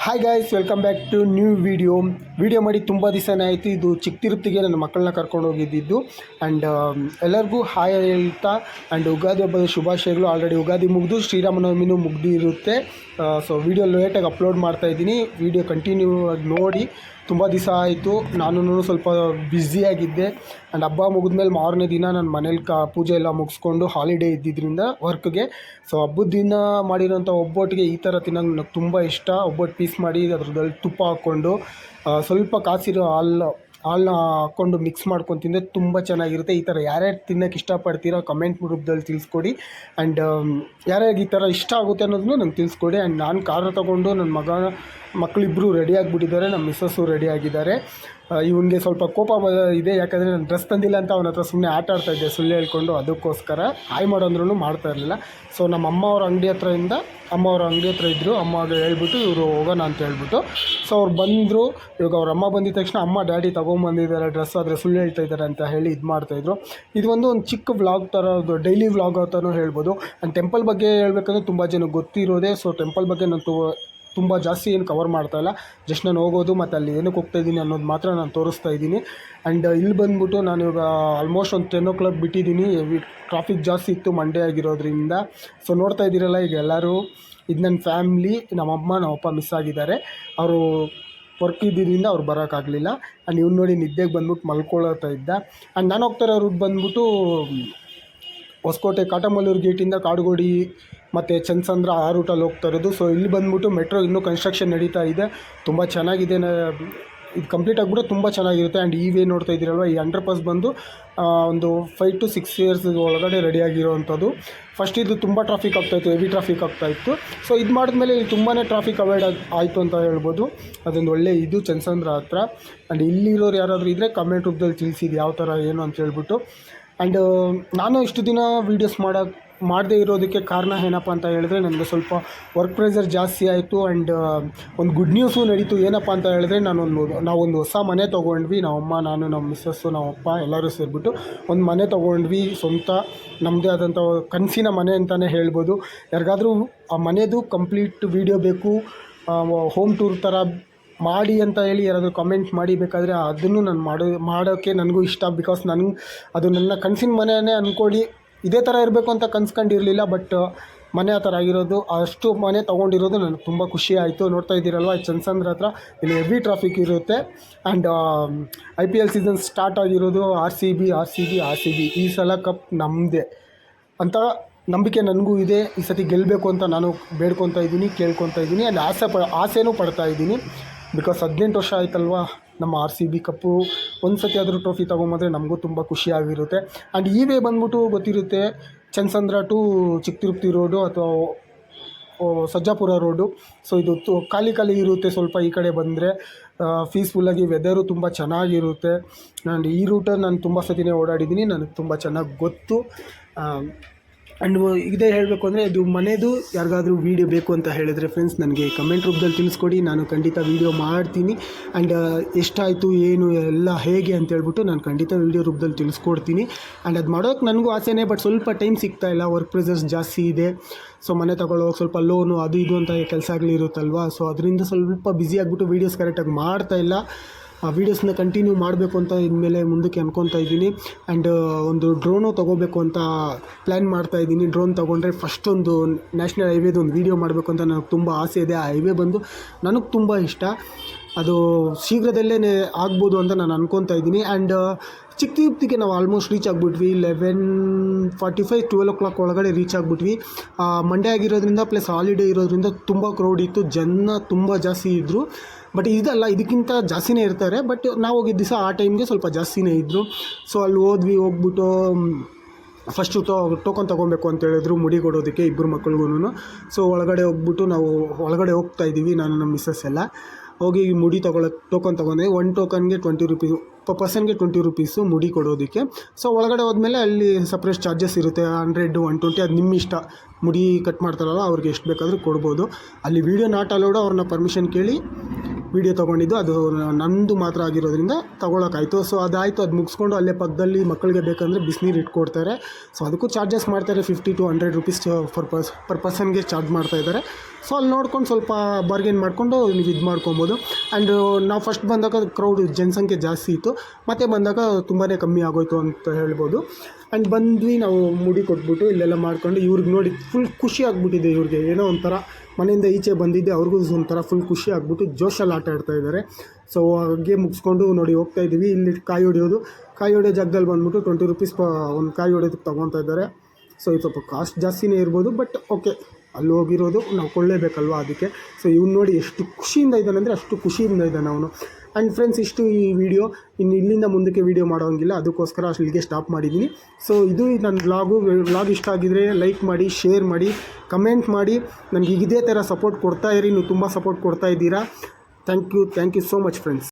Hi guys, welcome back to new video ಮಾಡಿ ತುಂಬ ದಿವಸನೇ ಆಯಿತು. ಇದು ಚಿಕ್ಕ ತಿರುಪತಿಗೆ ನನ್ನ ಮಕ್ಕಳನ್ನ ಕರ್ಕೊಂಡು ಹೋಗಿದ್ದಿದ್ದು. ಆ್ಯಂಡ್ ಎಲ್ಲರಿಗೂ ಹಾಯ್ ಹೇಳ್ತಾ ಆ್ಯಂಡ್ ಯುಗಾದಿ ಹಬ್ಬದ ಶುಭಾಶಯಗಳು. ಆಲ್ರೆಡಿ ಯುಗಾದಿ ಮುಗಿದು ಶ್ರೀರಾಮನವಮಿನೂ ಮುಗಿದಿರುತ್ತೆ. ಸೊ ವಿಡಿಯೋ ಲೇಟಾಗಿ ಅಪ್ಲೋಡ್ ಮಾಡ್ತಾಯಿದ್ದೀನಿ. ವಿಡಿಯೋ ಕಂಟಿನ್ಯೂ ಆಗಿ ನೋಡಿ. ತುಂಬ ದಿವಸ ಆಯಿತು, ನಾನು ಸ್ವಲ್ಪ ಬ್ಯುಸಿಯಾಗಿದ್ದೆ. ಆ್ಯಂಡ್ ಹಬ್ಬ ಮುಗಿದ್ಮೇಲೆ ಮಾರನೇ ದಿನ ನನ್ನ ಮನೇಲಿ ಪೂಜೆ ಎಲ್ಲ ಮುಗಿಸ್ಕೊಂಡು ಹಾಲಿಡೇ ಇದ್ದಿದ್ದರಿಂದ ವರ್ಕ್ಗೆ. ಸೊ ಹಬ್ಬದ ದಿನ ಮಾಡಿರೋಂಥ ಒಬ್ಬಟ್ಟಿಗೆ ಈ ಥರ ತಿನ್ನೋಂಗೆ ನನಗೆ ತುಂಬ ಇಷ್ಟ. ಒಬ್ಬಟ್ಟು ಪೀಸ್ ಮಾಡಿ ಅದ್ರದಲ್ಲಿ ತುಪ್ಪ ಹಾಕ್ಕೊಂಡು ಸ್ವಲ್ಪ ಕಾಸಿರೋ ಹಾಲನ್ನ ಹಾಕ್ಕೊಂಡು ಮಿಕ್ಸ್ ಮಾಡ್ಕೊಂಡು ತಿಂದರೆ ತುಂಬ ಚೆನ್ನಾಗಿರುತ್ತೆ. ಈ ಥರ ಯಾರ್ಯಾರು ತಿನ್ನೋಕ್ಕೆ ಇಷ್ಟಪಡ್ತೀರೋ ಕಮೆಂಟ್ ರೂಪದಲ್ಲಿ ತಿಳಿಸ್ಕೊಡಿ. ಆ್ಯಂಡ್ ಯಾರ್ಯಾರಿಗೆ ಈ ಥರ ಇಷ್ಟ ಆಗುತ್ತೆ ಅನ್ನೋದನ್ನು ನಂಗೆ ತಿಳಿಸ್ಕೊಡಿ. ಆ್ಯಂಡ್ ನಾನು ಕಾರ್ ತೊಗೊಂಡು ನನ್ನ ಮಕ್ಕಳಿಬ್ಬರು ರೆಡಿ ಆಗಿಬಿಟ್ಟಿದ್ದಾರೆ, ನಮ್ಮ ಮಿಸ್ಸಸ್ಸು ರೆಡಿ ಆಗಿದ್ದಾರೆ. ಇವನಿಗೆ ಸ್ವಲ್ಪ ಕೋಪ ಇದೆ, ಯಾಕಂದರೆ ನಾನು ಡ್ರೆಸ್ ತಂದಿಲ್ಲ ಅಂತ ಅವನ ಹತ್ರ ಸುಮ್ಮನೆ ಆಟ ಆಡ್ತಾಯಿದ್ದೆ ಸುಳ್ಳು ಹೇಳ್ಕೊಂಡು. ಅದಕ್ಕೋಸ್ಕರ ಹಾಯ್ ಮಾಡೋಂದ್ರೂ ಮಾಡ್ತಾ ಇರಲಿಲ್ಲ. ಸೊ ನಮ್ಮ ಅಮ್ಮ ಅವ್ರ ಅಂಗಡಿ ಹತ್ರ ಇದ್ದರು. ಅಮ್ಮಗೆ ಹೇಳ್ಬಿಟ್ಟು ಇವರು ಹೋಗೋಣ ಅಂತ ಹೇಳ್ಬಿಟ್ಟು. ಸೊ ಅವ್ರು ಬಂದರು. ಇವಾಗ ಅವ್ರ ಅಮ್ಮ ಬಂದಿದ ತಕ್ಷಣ ಅಮ್ಮ ಡ್ಯಾಡಿ ತೊಗೊಂಬಂದಿದ್ದಾರೆ ಡ್ರೆಸ್, ಆದರೆ ಸುಳ್ಳು ಹೇಳ್ತಾ ಇದ್ದಾರೆ ಅಂತ ಹೇಳಿ ಇದು ಮಾಡ್ತಾಯಿದ್ರು. ಇದು ಒಂದು ಚಿಕ್ಕ ವ್ಲಾಗ್ ಥರ, ಡೈಲಿ ವ್ಲಾಗ್ ಅಂತಲೂ ಹೇಳ್ಬೋದು. ಆ್ಯಂಡ್ ಟೆಂಪಲ್ ಬಗ್ಗೆ ಹೇಳ್ಬೇಕಂದ್ರೆ ತುಂಬ ಜನಕ್ಕೆ ಗೊತ್ತಿರೋದೇ. ಸೊ ಟೆಂಪಲ್ ಬಗ್ಗೆ ನಾನು ತುಂಬ ಜಾಸ್ತಿ ಏನು ಕವರ್ ಮಾಡ್ತಾಯಿಲ್ಲ. ಜಸ್ಟ್ ನಾನು ಹೋಗೋದು ಮತ್ತು ಅಲ್ಲಿ ಏನಕ್ಕೆ ಹೋಗ್ತಾಯಿದ್ದೀನಿ ಅನ್ನೋದು ಮಾತ್ರ ನಾನು ತೋರಿಸ್ತಾ ಇದ್ದೀನಿ. ಆ್ಯಂಡ್ ಇಲ್ಲಿ ಬಂದ್ಬಿಟ್ಟು ನಾನು ಇವಾಗ ಆಲ್ಮೋಸ್ಟ್ ಒಂದು 10 o'clock ಬಿಟ್ಟಿದ್ದೀನಿ. ಟ್ರಾಫಿಕ್ ಜಾಸ್ತಿ ಇತ್ತು ಮಂಡೇ ಆಗಿರೋದ್ರಿಂದ. ಸೊ ನೋಡ್ತಾ ಇದ್ದೀರಲ್ಲ, ಈಗ ಎಲ್ಲರೂ ಇದು ನನ್ನ ಫ್ಯಾಮ್ಲಿ. ನಮ್ಮಮ್ಮ ನಮ್ಮಪ್ಪ ಮಿಸ್ ಆಗಿದ್ದಾರೆ. ಅವರು ವರ್ಕ್ ಇದ್ದಿದ್ದರಿಂದ ಅವ್ರು ಬರೋಕ್ಕಾಗಲಿಲ್ಲ. ಆ್ಯಂಡ್ ಇವ್ನು ನೋಡಿ ನಿದ್ದೆಗೆ ಬಂದ್ಬಿಟ್ಟು ಮಲ್ಕೊಳ್ತಾ ಇದ್ದ. ಆ್ಯಂಡ್ ನಾನು ಹೋಗ್ತಾರೋ ರೂಟ್ ಬಂದ್ಬಿಟ್ಟು ಹೊಸಕೋಟೆ ಕಾಟಮಲ್ಲೂರು ಗೇಟಿಂದ ಕಾಡುಗೋಡಿ ಮತ್ತು ಚನ್ನಸಂದ್ರ ಆ ರೂಟಲ್ಲಿ ಹೋಗ್ತಾ ಇರೋದು. ಸೊ ಇಲ್ಲಿ ಬಂದ್ಬಿಟ್ಟು ಮೆಟ್ರೋ ಇನ್ನೂ ಕನ್ಸ್ಟ್ರಕ್ಷನ್ ನಡೀತಾ ಇದೆ, ತುಂಬ ಚೆನ್ನಾಗಿದೆ. ಇದು ಕಂಪ್ಲೀಟ್ ಆಗಿಬಿಟ್ಟು ತುಂಬ ಚೆನ್ನಾಗಿರುತ್ತೆ. ಆ್ಯಂಡ್ ಈ ವೇ ನೋಡ್ತಾ ಇದ್ದೀರಲ್ವ, ಈ ಅಂಡರ್ಪಾಸ್ ಬಂದು ಒಂದು 5 to 6 years ಒಳಗಡೆ ರೆಡಿಯಾಗಿರೋವಂಥದ್ದು. ಫಸ್ಟ್ ಇದು ತುಂಬ ಟ್ರಾಫಿಕ್ ಆಗ್ತಾಯಿತ್ತು, ಹೆವಿ ಟ್ರಾಫಿಕ್ ಆಗ್ತಾಯಿತ್ತು. ಸೊ ಇದು ಮಾಡಿದ್ಮೇಲೆ ಇಲ್ಲಿ ತುಂಬಾ ಟ್ರಾಫಿಕ್ ಅವಾಯ್ಡ್ ಆಯಿತು ಅಂತ ಹೇಳ್ಬೋದು. ಅದೊಂದು ಒಳ್ಳೆ ಇದು ಚನ್ನಸಂದ್ರ ಹತ್ರ. ಆ್ಯಂಡ್ ಇಲ್ಲಿರೋರು ಯಾರಾದರೂ ಇದ್ದರೆ ಕಮೆಂಟ್ ರೂಪದಲ್ಲಿ ತಿಳಿಸಿದ್ದು ಯಾವ ಥರ ಏನು ಅಂತ ಹೇಳ್ಬಿಟ್ಟು. ಆ್ಯಂಡ್ ನಾನು ಇಷ್ಟು ದಿನ ವೀಡಿಯೋಸ್ ಮಾಡದೇ ಇರೋದಕ್ಕೆ ಕಾರಣ ಏನಪ್ಪ ಅಂತ ಹೇಳಿದ್ರೆ, ನನಗೆ ಸ್ವಲ್ಪ ವರ್ಕ್ ಪ್ರೆಷರ್ ಜಾಸ್ತಿ ಆಯಿತು. ಆ್ಯಂಡ್ ಒಂದು ಗುಡ್ ನ್ಯೂಸು ನಡೀತು. ಏನಪ್ಪ ಅಂತ ಹೇಳಿದ್ರೆ, ನಾವೊಂದು ಹೊಸ ಮನೆ ತೊಗೊಂಡ್ವಿ. ನಮ್ಮಮ್ಮ, ನಾನು, ನಮ್ಮ ಮಿಸ್ಸಸ್ಸು, ನಮ್ಮಪ್ಪ ಎಲ್ಲರೂ ಸೇರಿಬಿಟ್ಟು ಒಂದು ಮನೆ ತೊಗೊಂಡ್ವಿ. ಸ್ವಂತ ನಮ್ಮದೇ ಆದಂಥ ಕನಸಿನ ಮನೆ ಅಂತಲೇ ಹೇಳ್ಬೋದು. ಯಾರಿಗಾದರೂ ಆ ಮನೆದು ಕಂಪ್ಲೀಟ್ ವೀಡಿಯೋ ಬೇಕು, ಹೋಮ್ ಟೂರ್ ಥರ ಮಾಡಿ ಅಂತ ಹೇಳಿ ಯಾರಾದರೂ ಕಮೆಂಟ್ ಮಾಡಿ. ಬೇಕಾದರೆ ಅದನ್ನು ನಾನು ಮಾಡೋಕ್ಕೆ ನನಗೂ ಇಷ್ಟ. ಬಿಕಾಸ್ ಅದು ನನ್ನ ಕನಸಿನ ಮನೆಯೇ ಅಂದ್ಕೊಳ್ಳಿ. ಇದೇ ಥರ ಇರಬೇಕು ಅಂತ ಕನ್ಸ್ಕೊಂಡಿರಲಿಲ್ಲ, ಬಟ್ ಮನೆ ಆ ಥರ ಆಗಿರೋದು, ಅಷ್ಟು ಮನೆ ತೊಗೊಂಡಿರೋದು ನನಗೆ ತುಂಬ ಖುಷಿ ಆಯಿತು. ನೋಡ್ತಾ ಇದ್ದೀರಲ್ವ, ಚನ್ನಸಂದ್ರ ಹತ್ರ ಇಲ್ಲಿ ಹೆವಿ ಟ್ರಾಫಿಕ್ ಇರುತ್ತೆ. ಆ್ಯಂಡ್ IPL ಸೀಸನ್ ಸ್ಟಾರ್ಟ್ ಆಗಿರೋದು. RCB ಈ ಸಲ ಕಪ್ ನಮ್ಮದೇ ಅಂತ ನಂಬಿಕೆ ನನಗೂ ಇದೆ. ಈ ಸತಿ ಗೆಲ್ಲಬೇಕು ಅಂತ ನಾನು ಬೇಡ್ಕೊತಾ ಇದ್ದೀನಿ, ಕೇಳ್ಕೊತಾ ಇದ್ದೀನಿ. ಆ್ಯಂಡ್ ಆಸೆನೂ ಪಡ್ತಾ ಇದ್ದೀನಿ. ಬಿಕಾಸ್ 18 ವರ್ಷ ಆಯ್ತಲ್ವ ನಮ್ಮ RCB ಕಪ್ಪು. ಒಂದು ಸತಿ ಆದರೂ ಟ್ರೋಫಿ ತೊಗೊಂಬಂದರೆ ನಮಗೂ ತುಂಬ ಖುಷಿಯಾಗಿರುತ್ತೆ. ಆ್ಯಂಡ್ ಈ ವೇ ಬಂದ್ಬಿಟ್ಟು ಗೊತ್ತಿರುತ್ತೆ, ಚನ್ನಸಂದ್ರ ಟು ಚಿಕ್ಕ ತಿರುಪತಿ ರೋಡು ಅಥವಾ ಸಜ್ಜಾಪುರ ರೋಡು. ಸೊ ಇದು ಖಾಲಿ ಇರುತ್ತೆ ಸ್ವಲ್ಪ. ಈ ಕಡೆ ಬಂದರೆ ಪೀಸ್ಫುಲ್ಲಾಗಿ, ವೆದರು ತುಂಬ ಚೆನ್ನಾಗಿರುತ್ತೆ. ಆ್ಯಂಡ್ ಈ ರೂಟಲ್ಲಿ ನಾನು ತುಂಬ ಸತಿನೇ ಓಡಾಡಿದ್ದೀನಿ, ನನಗೆ ತುಂಬ ಚೆನ್ನಾಗಿ ಗೊತ್ತು. ಆ್ಯಂಡ್ ಇದೇ ಹೇಳಬೇಕು ಅಂದರೆ, ಇದು ಮನೆಯದು ಯಾರಿಗಾದರೂ ವೀಡಿಯೋ ಬೇಕು ಅಂತ ಹೇಳಿದರೆ ಫ್ರೆಂಡ್ಸ್ ನನಗೆ ಕಮೆಂಟ್ ರೂಪದಲ್ಲಿ ತಿಳಿಸ್ಕೊಡಿ. ನಾನು ಖಂಡಿತ ವೀಡಿಯೋ ಮಾಡ್ತೀನಿ. ಆ್ಯಂಡ್ ಎಷ್ಟಾಯಿತು ಏನು ಎಲ್ಲ ಹೇಗೆ ಅಂತ ಹೇಳ್ಬಿಟ್ಟು ನಾನು ಖಂಡಿತ ವೀಡಿಯೋ ರೂಪದಲ್ಲಿ ತಿಳಿಸ್ಕೊಡ್ತೀನಿ. ಆ್ಯಂಡ್ ಅದು ಮಾಡೋಕ್ಕೆ ನನಗೂ ಆಸೆನೇ, ಬಟ್ ಸ್ವಲ್ಪ ಟೈಮ್ ಸಿಗ್ತಾಯಿಲ್ಲ, ವರ್ಕ್ ಪ್ರೆಷರ್ಸ್ ಜಾಸ್ತಿ ಇದೆ. ಸೊ ಮನೆ ತೊಗೊಳ್ಳೋಕೆ ಸ್ವಲ್ಪ ಲೋನು ಅದು ಇದು ಅಂತ ಕೆಲಸಗಳಿರುತ್ತಲ್ವ. ಸೊ ಅದರಿಂದ ಸ್ವಲ್ಪ ಬ್ಯುಸಿ ಆಗಿಬಿಟ್ಟು ವೀಡಿಯೋಸ್ ಕರೆಕ್ಟಾಗಿ ಮಾಡ್ತಾಯಿಲ್ಲ. ಆ ವೀಡಿಯೋಸ್ನ ಕಂಟಿನ್ಯೂ ಮಾಡಬೇಕು ಅಂತ ಇನ್ಮೇಲೆ ಮುಂದಕ್ಕೆ ಅನ್ಕೊತಾ ಇದ್ದೀನಿ. ಆ್ಯಂಡ್ ಒಂದು ಡ್ರೋನು ತೊಗೋಬೇಕು ಅಂತ ಪ್ಲ್ಯಾನ್ ಮಾಡ್ತಾಯಿದ್ದೀನಿ. ಡ್ರೋನ್ ತೊಗೊಂಡ್ರೆ ಫಸ್ಟ್ ಒಂದು ನ್ಯಾಷನಲ್ ಹೈವೇದು ಒಂದು ವೀಡಿಯೋ ಮಾಡಬೇಕು ಅಂತ ನನಗೆ ತುಂಬ ಆಸೆ ಇದೆ. ಆ ಹೈವೇ ಬಂದು ನನಗೆ ತುಂಬ ಇಷ್ಟ. ಅದು ಶೀಘ್ರದಲ್ಲೇ ಆಗ್ಬೋದು ಅಂತ ನಾನು ಅನ್ಕೊತಾ ಇದ್ದೀನಿ. ಆ್ಯಂಡ್ ಚಿಕ್ಕ ತಿರುಪತಿಗೆ ನಾವು ಆಲ್ಮೋಸ್ಟ್ ರೀಚ್ ಆಗಿಬಿಟ್ವಿ. 11:45 12 o'clock ಒಳಗಡೆ ರೀಚ್ ಆಗಿಬಿಟ್ವಿ. ಮಂಡೇ ಆಗಿರೋದ್ರಿಂದ ಪ್ಲಸ್ ಹಾಲಿಡೇ ಇರೋದ್ರಿಂದ ತುಂಬ ಕ್ರೌಡ್ ಇತ್ತು, ಜನ ತುಂಬ ಜಾಸ್ತಿ ಇದ್ದರು. ಬಟ್ ಇದಕ್ಕಿಂತ ಜಾಸ್ತಿನೇ ಇರ್ತಾರೆ. ಬಟ್ ನಾವು ಹೋಗಿದ್ದ ದಿವಸ ಆ ಟೈಮ್ಗೆ ಸ್ವಲ್ಪ ಜಾಸ್ತಿನೇ ಇದ್ದರು. ಸೊ ಅಲ್ಲಿ ಹೋಗ್ಬಿಟ್ಟು ಫಸ್ಟು ಟೋಕನ್ ತೊಗೊಬೇಕು ಅಂತ ಹೇಳಿದ್ರು ಮುಡಿ ಕೊಡೋದಕ್ಕೆ ಇಬ್ಬರು ಮಕ್ಕಳಿಗೂ. ಸೊ ಒಳಗಡೆ ನಾವು ಒಳಗಡೆ ಹೋಗ್ತಾಯಿದ್ದೀವಿ, ನಾನು ನಮ್ಮ ಮಿಸ್ಸಸ್ ಎಲ್ಲ ಹೋಗಿ ಮುಡಿ ಟೋಕನ್ ತೊಗೊಂಡೆ. 1 ಟೋಕನ್ಗೆ 20 rupees, per personಗೆ 20 rupees ಮುಡಿ ಕೊಡೋದಕ್ಕೆ. ಸೊ ಒಳಗಡೆ ಹೋದ್ಮೇಲೆ ಅಲ್ಲಿ ಸಪ್ರೇಟ್ ಚಾರ್ಜಸ್ ಇರುತ್ತೆ, 100, 120, ಅದು ನಿಮ್ಮ ಇಷ್ಟ. ಮುಡಿ ಕಟ್ ಮಾಡ್ತಾರಲ್ಲ ಅವ್ರಿಗೆ ಎಷ್ಟು ಬೇಕಾದರೂ ಕೊಡ್ಬೋದು. ಅಲ್ಲಿ ವೀಡಿಯೋ ನಾಟ್ ಅಲೌಡ್. ಅವ್ರನ್ನ ಪರ್ಮಿಷನ್ ಕೇಳಿ ವೀಡಿಯೋ ತೊಗೊಂಡಿದ್ದು. ಅದು ನಂದು ಮಾತ್ರ ಆಗಿರೋದ್ರಿಂದ ತೊಗೊಳಕ್ಕಾಯಿತು. ಸೊ ಅದಾಯಿತು. ಅದು ಮುಗಿಸ್ಕೊಂಡು ಅಲ್ಲೇ ಪಕ್ಕದಲ್ಲಿ ಮಕ್ಕಳಿಗೆ ಬೇಕಂದರೆ ಬಿಸಿನೀರು ಇಟ್ಕೊಡ್ತಾರೆ. ಸೊ ಅದಕ್ಕೂ ಚಾರ್ಜಸ್ ಮಾಡ್ತಾರೆ, 50 to 100 rupees ಪರ್ ಪರ್ಸನ್ಗೆ ಚಾರ್ಜ್ ಮಾಡ್ತಾಯಿದ್ದಾರೆ. ಸೊ ಅಲ್ಲಿ ನೋಡ್ಕೊಂಡು ಸ್ವಲ್ಪ ಬಾರ್ಗೇನ್ ಮಾಡಿಕೊಂಡು ನೀವು ಇದು ಮಾಡ್ಕೊಬೋದು. ಆ್ಯಂಡ್ ನಾವು ಫಸ್ಟ್ ಬಂದಾಗ ಕ್ರೌಡ್ ಜನಸಂಖ್ಯೆ ಜಾಸ್ತಿ ಇತ್ತು, ಮತ್ತು ಬಂದಾಗ ತುಂಬಾ ಕಮ್ಮಿ ಆಗೋಯ್ತು ಅಂತ ಹೇಳ್ಬೋದು. ಆ್ಯಂಡ್ ಬಂದ್ವಿ, ನಾವು ಮುಡಿ ಕೊಟ್ಬಿಟ್ಟು ಇಲ್ಲೆಲ್ಲ ಮಾಡ್ಕೊಂಡು ಇವ್ರಿಗೆ ನೋಡಿ ಫುಲ್ ಖುಷಿ ಆಗಿಬಿಟ್ಟಿದೆ. ಇವ್ರಿಗೆ ಏನೋ ಒಂಥರ ಮನೆಯಿಂದ ಈಚೆ ಬಂದಿದ್ದೆ, ಅವ್ರಿಗೂ ಒಂಥರ ಫುಲ್ ಖುಷಿ ಆಗಿಬಿಟ್ಟು ಜೋಶಲ್ಲಿ ಆಟ ಆಡ್ತಾಯಿದ್ದಾರೆ. ಸೊ ಹಾಗೆ ಮುಗಿಸ್ಕೊಂಡು ನೋಡಿ ಹೋಗ್ತಾಯಿದ್ದೀವಿ. ಇಲ್ಲಿ ಕಾಯಿ ಹೊಡೆಯೋ ಜಾಗದಲ್ಲಿ ಬಂದ್ಬಿಟ್ಟು 20 rupees ಒಂದು ಕಾಯಿ ಹೊಡೆಯೋದಕ್ಕೆ ತೊಗೊತಾ ಇದ್ದಾರೆ. ಸೊ ಇದು ಸ್ವಲ್ಪ ಕಾಸ್ಟ್ ಜಾಸ್ತಿನೇ ಇರ್ಬೋದು, ಬಟ್ ಓಕೆ, ಅಲ್ಲಿ ಹೋಗಿರೋದು ನಾವು ಕೊಳ್ಳೇಬೇಕಲ್ವ, ಅದಕ್ಕೆ. ಸೊ ಇವ್ನು ನೋಡಿ ಎಷ್ಟು ಖುಷಿಯಿಂದ ಇದ್ದಾನೆ ಅಂದರೆ ಅಷ್ಟು ಖುಷಿಯಿಂದ ಇದ್ದಾನೆ ಅವನು. ಆ್ಯಂಡ್ ಫ್ರೆಂಡ್ಸ್, ಇಷ್ಟು ಈ ವಿಡಿಯೋ. ಇನ್ನು ಇಲ್ಲಿಂದ ಮುಂದಕ್ಕೆ ವೀಡಿಯೋ ಮಾಡೋಂಗಿಲ್ಲ, ಅದಕ್ಕೋಸ್ಕರ ಅಲ್ಲಿಗೆ ಸ್ಟಾಪ್ ಮಾಡಿದ್ದೀನಿ. ಸೊ ಇದು ನನ್ನ ವ್ಲಾಗ್ ಇಷ್ಟ ಆಗಿದರೆ ಲೈಕ್ ಮಾಡಿ, ಶೇರ್ ಮಾಡಿ, ಕಮೆಂಟ್ ಮಾಡಿ. ನನಗೆ ಇದೇ ಥರ ಸಪೋರ್ಟ್ ಕೊಡ್ತಾಯಿರಿ. ನೀವು ತುಂಬ ಸಪೋರ್ಟ್ ಕೊಡ್ತಾ ಇದ್ದೀರಾ. Thank you so much friends.